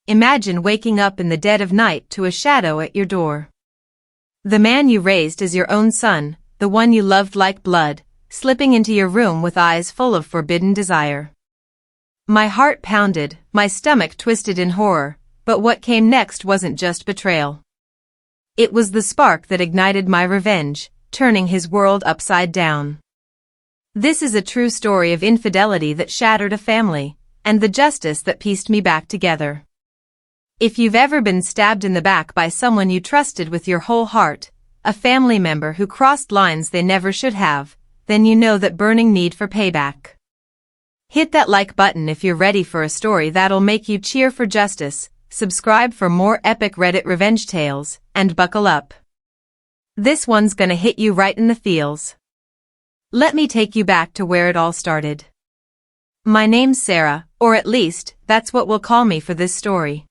imagine waking up in the dead of night to a shadow at your door. The man you raised as your own son, the one you loved like blood, slipping into your room with eyes full of forbidden desire. My heart pounded, my stomach twisted in horror, but what came next wasn't just betrayal. It was the spark that ignited my revenge, turning his world upside down. This is a true story of infidelity that shattered a family, and the justice that pieced me back together. If you've ever been stabbed in the back by someone you trusted with your whole heart, a family member who crossed lines they never should have, then you know that burning need for payback. Hit that like button if you're ready for a story that'll make you cheer for justice, subscribe for more epic Reddit revenge tales, and buckle up. This one's gonna hit you right in the feels. Let me take you back to where it all started. My name's Sarah, or at least, that's what we'll call me for this story.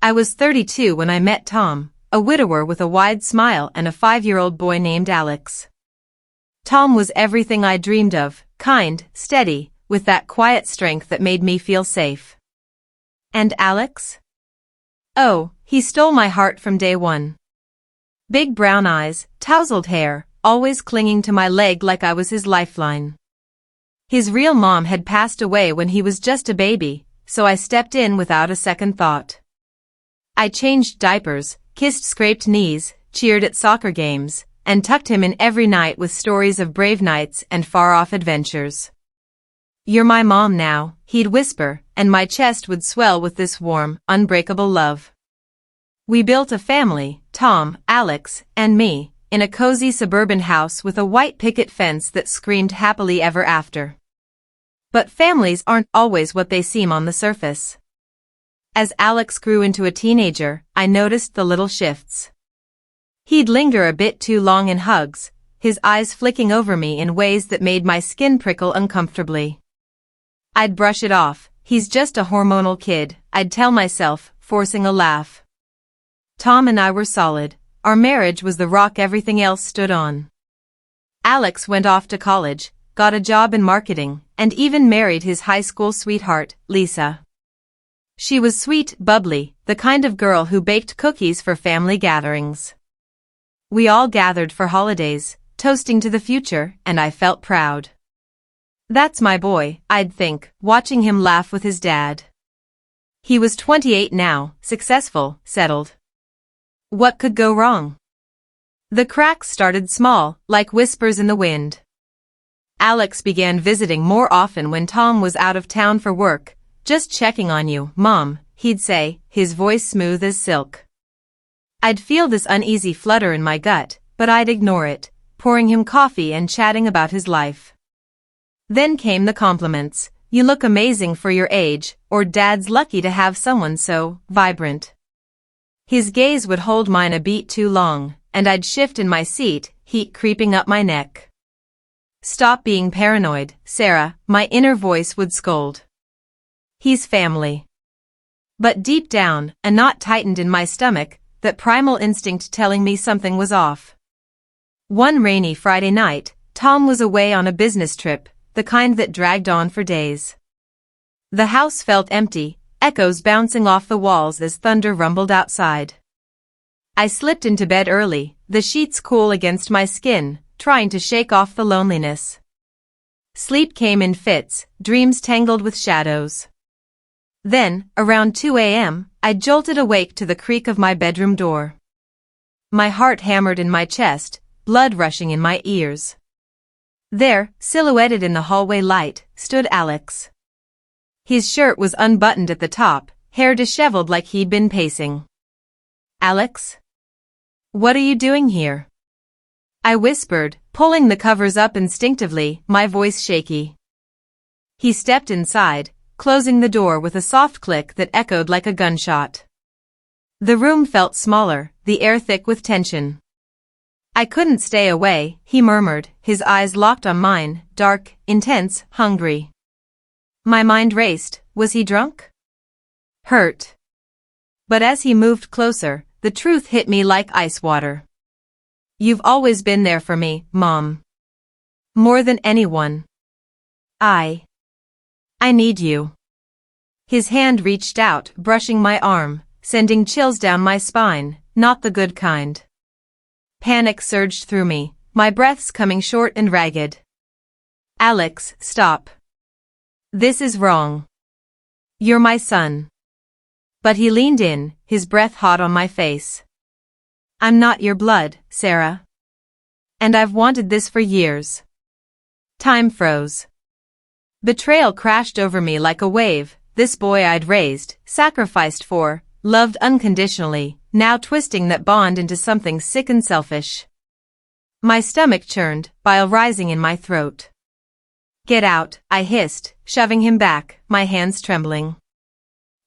I was 32 when I met Tom, a widower with a wide smile and a 5-year-old boy named Alex. Tom was everything I dreamed of, kind, steady, with that quiet strength that made me feel safe. And Alex? Oh, he stole my heart from day one. Big brown eyes, tousled hair, always clinging to my leg like I was his lifeline. His real mom had passed away when he was just a baby, so I stepped in without a second thought. I changed diapers, kissed scraped knees, cheered at soccer games, and tucked him in every night with stories of brave nights and far-off adventures. "You're my mom now," he'd whisper, and my chest would swell with this warm, unbreakable love. We built a family, Tom, Alex, and me, in a cozy suburban house with a white picket fence that screamed happily ever after. But families aren't always what they seem on the surface. As Alex grew into a teenager, I noticed the little shifts. He'd linger a bit too long in hugs, his eyes flicking over me in ways that made my skin prickle uncomfortably. I'd brush it off, he's just a hormonal kid, I'd tell myself, forcing a laugh. Tom and I were solid, our marriage was the rock everything else stood on. Alex went off to college, got a job in marketing, and even married his high school sweetheart, Lisa. She was sweet, bubbly, the kind of girl who baked cookies for family gatherings. We all gathered for holidays, toasting to the future, and I felt proud. That's my boy, I'd think, watching him laugh with his dad. He was 28 now, successful, settled. What could go wrong? The cracks started small, like whispers in the wind. Alex began visiting more often when Tom was out of town for work. "Just checking on you, Mom," he'd say, his voice smooth as silk. I'd feel this uneasy flutter in my gut, but I'd ignore it, pouring him coffee and chatting about his life. Then came the compliments. "You look amazing for your age," or "Dad's lucky to have someone so vibrant." His gaze would hold mine a beat too long, and I'd shift in my seat, heat creeping up my neck. "Stop being paranoid, Sarah," my inner voice would scold. He's family. But deep down, a knot tightened in my stomach, that primal instinct telling me something was off. One rainy Friday night, Tom was away on a business trip, the kind that dragged on for days. The house felt empty, echoes bouncing off the walls as thunder rumbled outside. I slipped into bed early, the sheets cool against my skin, trying to shake off the loneliness. Sleep came in fits, dreams tangled with shadows. Then, around 2 a.m., I jolted awake to the creak of my bedroom door. My heart hammered in my chest, blood rushing in my ears. There, silhouetted in the hallway light, stood Alex. His shirt was unbuttoned at the top, hair disheveled like he'd been pacing. "Alex? What are you doing here?" I whispered, pulling the covers up instinctively, my voice shaky. He stepped inside, closing the door with a soft click that echoed like a gunshot. The room felt smaller, the air thick with tension. "I couldn't stay away," he murmured, his eyes locked on mine, dark, intense, hungry. My mind raced. Was he drunk? Hurt? But as he moved closer, the truth hit me like ice water. "You've always been there for me, Mom. More than anyone. I need you." His hand reached out, brushing my arm, sending chills down my spine, not the good kind. Panic surged through me, my breaths coming short and ragged. Alex, stop. This is wrong. You're my son. But he leaned in, his breath hot on my face. I'm not your blood, Sarah. And I've wanted this for years. Time froze. Betrayal crashed over me like a wave. This boy I'd raised, sacrificed for, loved unconditionally, now twisting that bond into something sick and selfish. My stomach churned, bile rising in my throat. Get out, I hissed, shoving him back, my hands trembling.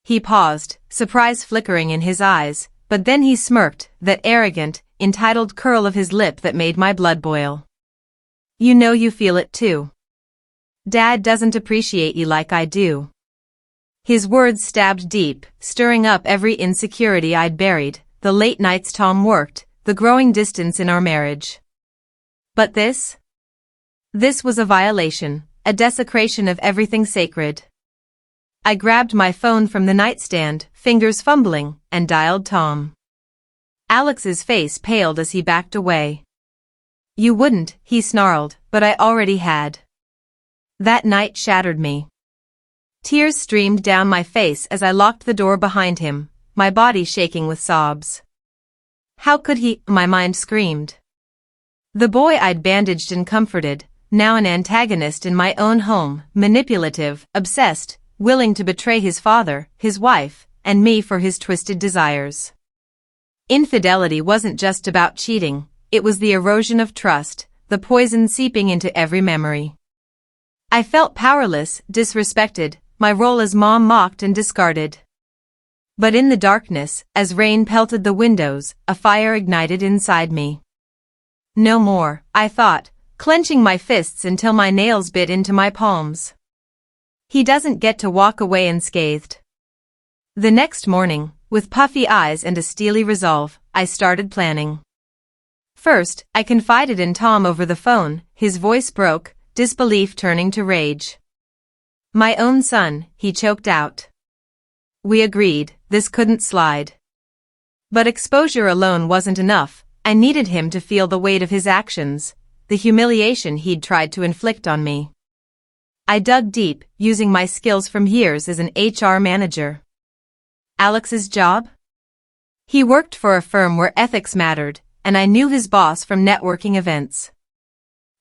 He paused, surprise flickering in his eyes, but then he smirked, that arrogant, entitled curl of his lip that made my blood boil. You know you feel it too. Dad doesn't appreciate you like I do. His words stabbed deep, stirring up every insecurity I'd buried, the late nights Tom worked, the growing distance in our marriage. But this? This was a violation, a desecration of everything sacred. I grabbed my phone from the nightstand, fingers fumbling, and dialed Tom. Alex's face paled as he backed away. You wouldn't, he snarled, but I already had. That night shattered me. Tears streamed down my face as I locked the door behind him, my body shaking with sobs. How could he, my mind screamed. The boy I'd bandaged and comforted, now an antagonist in my own home, manipulative, obsessed, willing to betray his father, his wife, and me for his twisted desires. Infidelity wasn't just about cheating, it was the erosion of trust, the poison seeping into every memory. I felt powerless, disrespected, my role as mom mocked and discarded. But in the darkness, as rain pelted the windows, a fire ignited inside me. No more, I thought, clenching my fists until my nails bit into my palms. He doesn't get to walk away unscathed. The next morning, with puffy eyes and a steely resolve, I started planning. First, I confided in Tom over the phone, his voice broke, disbelief turning to rage. My own son, he choked out. We agreed, this couldn't slide. But exposure alone wasn't enough, I needed him to feel the weight of his actions, the humiliation he'd tried to inflict on me. I dug deep, using my skills from years as an HR manager. Alex's job? He worked for a firm where ethics mattered, and I knew his boss from networking events.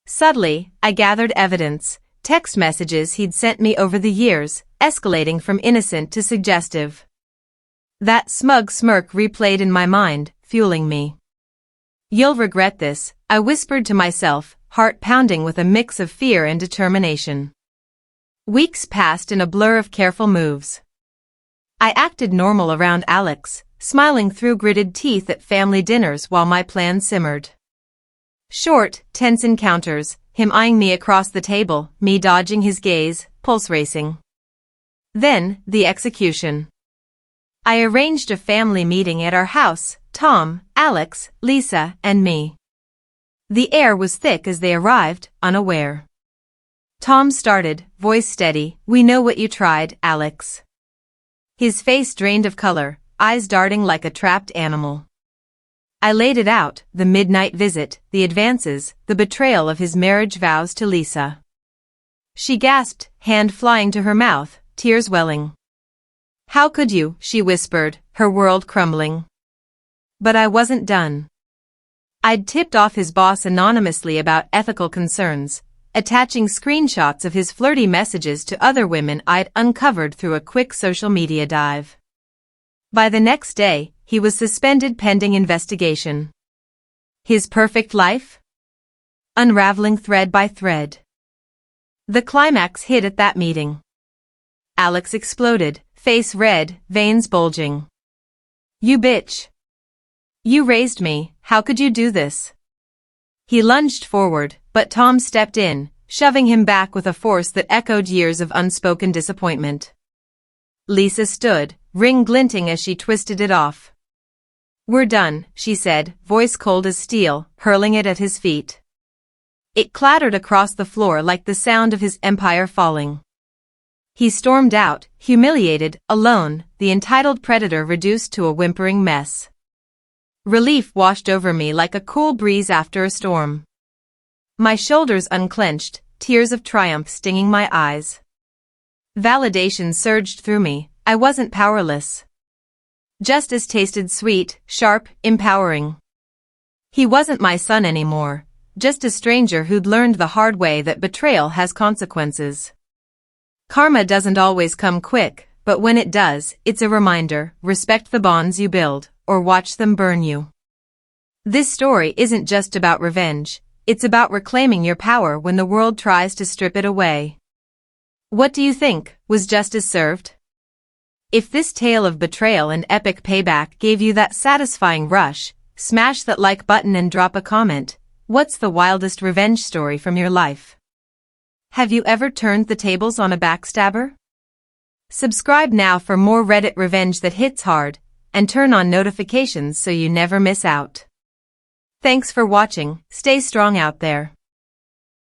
Subtly, I gathered evidence, text messages he'd sent me over the years, escalating from innocent to suggestive. That smug smirk replayed in my mind, fueling me. You'll regret this, I whispered to myself, heart pounding with a mix of fear and determination. Weeks passed in a blur of careful moves. I acted normal around Alex, smiling through gritted teeth at family dinners while my plan simmered. Short, tense encounters, him eyeing me across the table, me dodging his gaze, pulse racing. Then, the execution. I arranged a family meeting at our house, Tom, Alex, Lisa, and me. The air was thick as they arrived, unaware. Tom started, voice steady, we know what you tried, Alex. His face drained of color, eyes darting like a trapped animal. I laid it out, the midnight visit, the advances, the betrayal of his marriage vows to Lisa. She gasped, hand flying to her mouth, tears welling. How could you, she whispered, her world crumbling. But I wasn't done. I'd tipped off his boss anonymously about ethical concerns, attaching screenshots of his flirty messages to other women I'd uncovered through a quick social media dive. By the next day, he was suspended pending investigation. His perfect life? Unraveling thread by thread. The climax hit at that meeting. Alex exploded, face red, veins bulging. You bitch. You raised me, how could you do this? He lunged forward, but Tom stepped in, shoving him back with a force that echoed years of unspoken disappointment. Lisa stood, ring glinting as she twisted it off. We're done, she said, voice cold as steel, hurling it at his feet. It clattered across the floor like the sound of his empire falling. He stormed out, humiliated, alone, the entitled predator reduced to a whimpering mess. Relief washed over me like a cool breeze after a storm. My shoulders unclenched, tears of triumph stinging my eyes. Validation surged through me. I wasn't powerless. Justice tasted sweet, sharp, empowering. He wasn't my son anymore, just a stranger who'd learned the hard way that betrayal has consequences. Karma doesn't always come quick, but when it does, it's a reminder: respect the bonds you build, or watch them burn you. This story isn't just about revenge, it's about reclaiming your power when the world tries to strip it away. What do you think? Was justice served? If this tale of betrayal and epic payback gave you that satisfying rush, smash that like button and drop a comment. What's the wildest revenge story from your life? Have you ever turned the tables on a backstabber? Subscribe now for more Reddit revenge that hits hard, and turn on notifications so you never miss out. Thanks for watching. Stay strong out there.